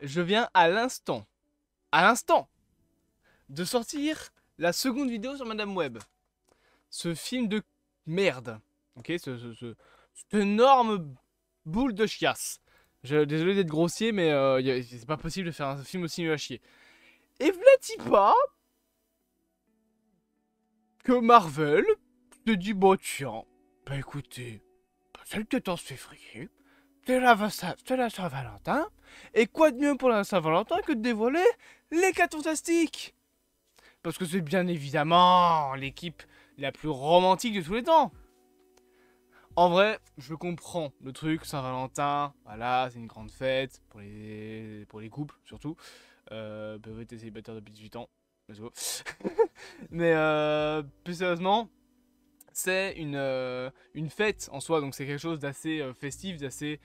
je viens à l'instant, de sortir la seconde vidéo sur Madame Web. Ce film de merde. Ok, cette énorme boule de chiasse. Désolé d'être grossier, mais c'est pas possible de faire un film aussi nul à chier. Et v'là-t-il pas que Marvel te dit, bon tiens, bah écoutez, c'est le 14 février, c'est la Saint-Valentin, et quoi de mieux pour la Saint-Valentin que de dévoiler les 4 Fantastiques? Parce que c'est bien évidemment l'équipe la plus romantique de tous les temps. En vrai, je comprends le truc, Saint-Valentin, voilà, c'est une grande fête pour les couples surtout. Peuvent être célibataires depuis 18 ans, let's go. Mais plus sérieusement, c'est une fête en soi, donc c'est quelque chose d'assez festif, d'assez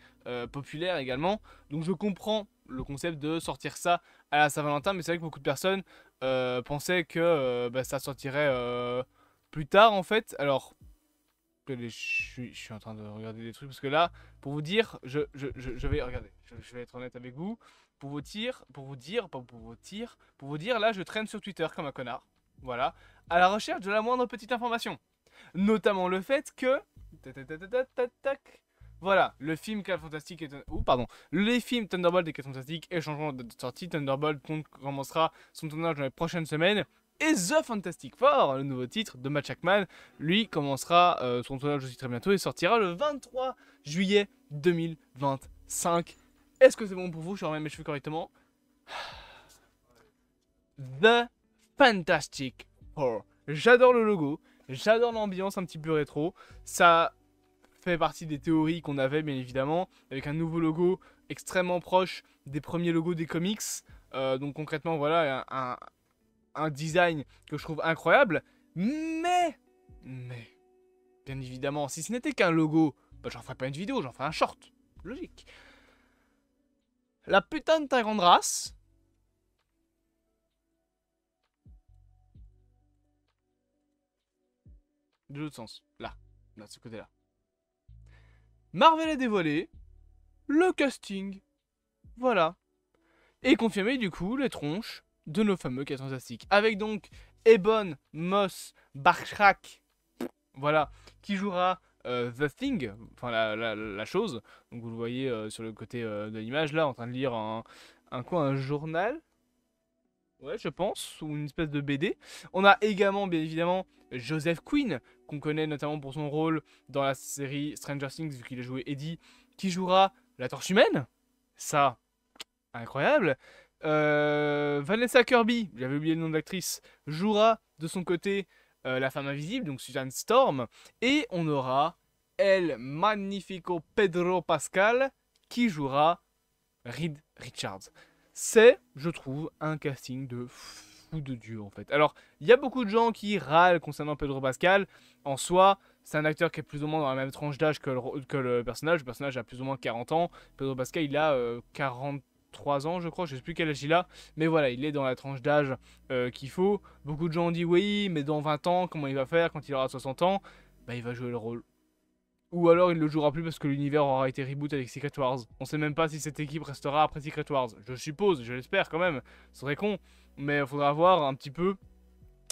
populaire également. Donc je comprends le concept de sortir ça à la Saint-Valentin, mais c'est vrai que beaucoup de personnes pensaient que bah, ça sortirait plus tard en fait. Alors, je suis en train de regarder des trucs parce que là, pour vous dire, je vais regarder, je vais être honnête avec vous. Pour vous dire, là, je traîne sur Twitter comme un connard. Voilà, à la recherche de la moindre petite information. Notamment le fait que. Voilà, le film 4 Fantastiques est. Pardon. Les films Thunderbolt et 4 Fantastiques et changement de sortie. Thunderbolt commencera son tournage dans les prochaines semaines. Et The Fantastic Four, le nouveau titre de Matt Shakman, lui commencera son tournage aussi très bientôt et sortira le 23 juillet 2025. Est-ce que c'est bon pour vous? Je remets mes cheveux correctement. The Fantastic Four. J'adore le logo, j'adore l'ambiance un petit peu rétro. Ça fait partie des théories qu'on avait bien évidemment, avec un nouveau logo extrêmement proche des premiers logos des comics. Donc concrètement voilà un design que je trouve incroyable. Mais, bien évidemment, si ce n'était qu'un logo, bah, j'en ferais pas une vidéo, j'en ferais un short. Logique. La putain de ta grande race. De l'autre sens. Là, de ce côté-là. Marvel a dévoilé le casting. Voilà. Et confirmé du coup les tronches de nos fameux 4 fantastiques. Avec donc Ebon Moss Bachrach, voilà, qui jouera The Thing, enfin la chose. Donc vous le voyez sur le côté de l'image là, en train de lire un journal. Ouais, je pense, ou une espèce de BD. On a également, bien évidemment, Joseph Quinn, qu'on connaît notamment pour son rôle dans la série Stranger Things, vu qu'il a joué Eddie, qui jouera la Torche Humaine. Ça, incroyable. Vanessa Kirby, j'avais oublié le nom de l'actrice, jouera de son côté la femme invisible, donc Suzanne Storm. Et on aura El Magnifico Pedro Pascal qui jouera Reed Richards. C'est, je trouve, un casting de fou de Dieu en fait. Alors, il y a beaucoup de gens qui râlent concernant Pedro Pascal. En soi, c'est un acteur qui est plus ou moins dans la même tranche d'âge que le personnage. Le personnage a plus ou moins 40 ans. Pedro Pascal, il a 43 ans, je crois. Je ne sais plus quel âge il a. Mais voilà, il est dans la tranche d'âge qu'il faut. Beaucoup de gens ont dit oui, mais dans 20 ans, comment il va faire quand il aura 60 ans? Bah, il va jouer le rôle. Ou alors il ne le jouera plus parce que l'univers aura été reboot avec Secret Wars. On sait même pas si cette équipe restera après Secret Wars. Je suppose, je l'espère quand même. Ce serait con. Mais il faudra voir un petit peu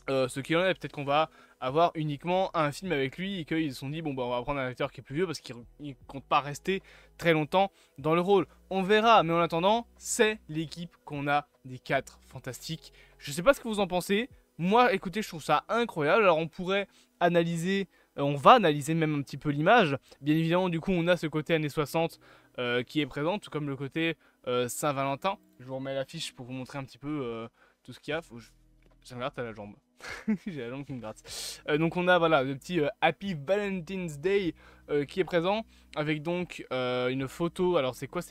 ce qu'il en est. Peut-être qu'on va avoir uniquement un film avec lui et qu'ils se sont dit bon bah on va prendre un acteur qui est plus vieux parce qu'il ne compte pas rester très longtemps dans le rôle. On verra, mais en attendant, c'est l'équipe qu'on a des 4 fantastiques. Je sais pas ce que vous en pensez. Moi, écoutez, je trouve ça incroyable. Alors on pourrait analyser, on va analyser même un petit peu l'image. Bien évidemment, du coup, on a ce côté années 60 qui est présent, tout comme le côté Saint-Valentin. Je vous remets l'affiche pour vous montrer un petit peu tout ce qu'il y a. Ça me gratte à la jambe. J'ai la jambe qui me gratte. Donc on a voilà le petit Happy Valentine's Day qui est présent avec donc une photo. Alors c'est quoi?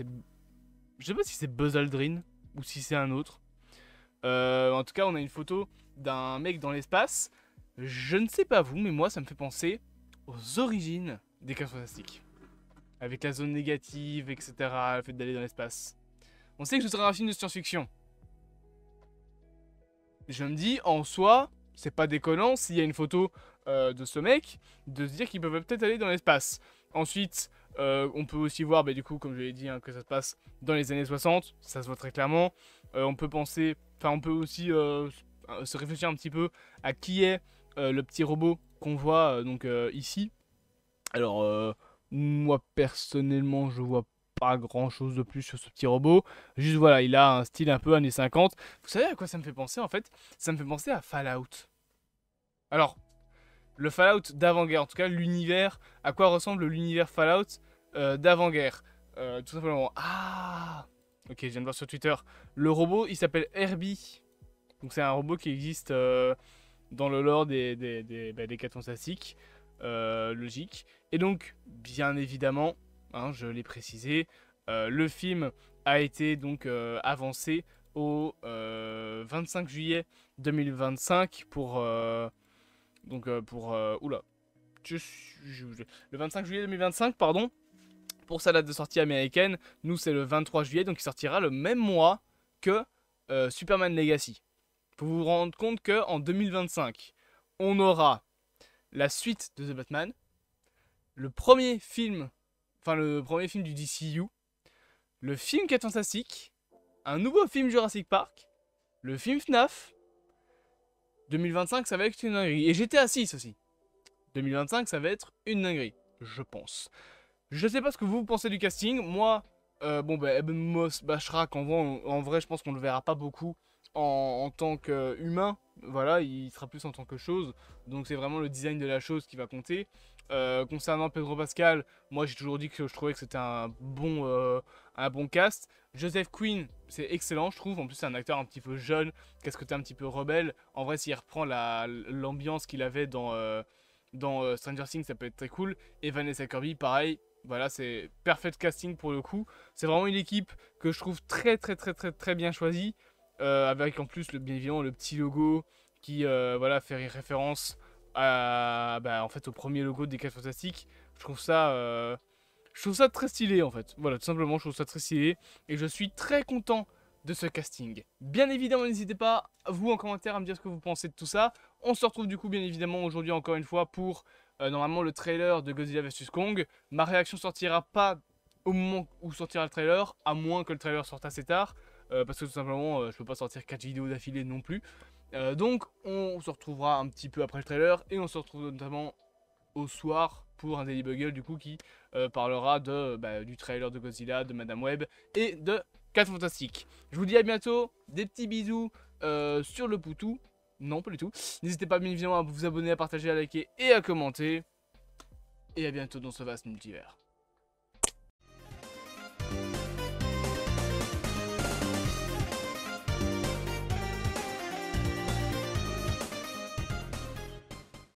Je sais pas si c'est Buzz Aldrin ou si c'est un autre. En tout cas, on a une photo d'un mec dans l'espace. Je ne sais pas vous, mais moi ça me fait penser aux origines des 4 fantastiques. Avec la zone négative, etc. Le fait d'aller dans l'espace. On sait que ce sera un film de science-fiction. Je me dis, en soi, c'est pas déconnant s'il y a une photo de ce mec, de se dire qu'ils peuvent peut-être aller dans l'espace. Ensuite, On peut aussi voir, bah, du coup, comme je l'ai dit, hein, que ça se passe dans les années 60, ça se voit très clairement. On peut penser, enfin, on peut aussi se réfléchir un petit peu à qui est le petit robot qu'on voit donc ici. Alors, moi personnellement, je vois pas grand chose de plus sur ce petit robot. Juste voilà, il a un style un peu années 50. Vous savez à quoi ça me fait penser en fait? Ça me fait penser à Fallout. Alors, le Fallout d'avant-guerre, en tout cas l'univers, à quoi ressemble l'univers Fallout d'avant-guerre. Tout simplement. Ah, ok, je viens de voir sur Twitter. Le robot, il s'appelle Herbie. Donc c'est un robot qui existe dans le lore des 4 fantastiques. Logique. Et donc, bien évidemment, hein, je l'ai précisé, le film a été donc avancé au 25 juillet 2025 oula, le 25 juillet 2025, pardon, pour sa date de sortie américaine. Nous, c'est le 23 juillet, donc il sortira le même mois que Superman Legacy. Faut vous rendre compte qu'en 2025, on aura la suite de The Batman, le premier film du DCU, le film 4 Fantastiques, un nouveau film Jurassic Park, le film FNAF. 2025, ça va être une dinguerie. Et GTA 6 aussi. 2025, ça va être une dinguerie, je pense. Je sais pas ce que vous pensez du casting. Moi, Ebon Moss, Bashrak, en vrai, je pense qu'on le verra pas beaucoup en tant qu'humain. Voilà, il sera plus en tant que chose. Donc c'est vraiment le design de la chose qui va compter. Concernant Pedro Pascal, moi j'ai toujours dit que je trouvais que c'était un bon cast. Joseph Quinn, c'est excellent, je trouve. En plus, c'est un acteur un petit peu jeune, qui a ce côté un petit peu rebelle. En vrai, s'il reprend l'ambiance qu'il avait dans Stranger Things, ça peut être très cool. Et Vanessa Kirby, pareil. Voilà, c'est perfect casting pour le coup. C'est vraiment une équipe que je trouve très très très très très bien choisie. Avec en plus, bien évidemment, le petit logo qui voilà, fait référence en fait, au premier logo des 4 Fantastiques. Je trouve ça très stylé en fait. Voilà, tout simplement, je trouve ça très stylé. Et je suis très content de ce casting. Bien évidemment, n'hésitez pas, vous en commentaire, à me dire ce que vous pensez de tout ça. On se retrouve du coup, bien évidemment, aujourd'hui encore une fois pour normalement le trailer de Godzilla vs Kong. Ma réaction sortira pas au moment où sortira le trailer, à moins que le trailer sorte assez tard. Parce que tout simplement, je peux pas sortir 4 vidéos d'affilée non plus. Donc on se retrouvera un petit peu après le trailer et on se retrouve notamment au soir pour un Daily Bugle du coup qui parlera du trailer de Godzilla, de Madame Web et de 4 Fantastiques. Je vous dis à bientôt, des petits bisous sur le poutou. Non, pas du tout. N'hésitez pas bien évidemment à vous abonner, à partager, à liker et à commenter. Et à bientôt dans ce vaste multivers.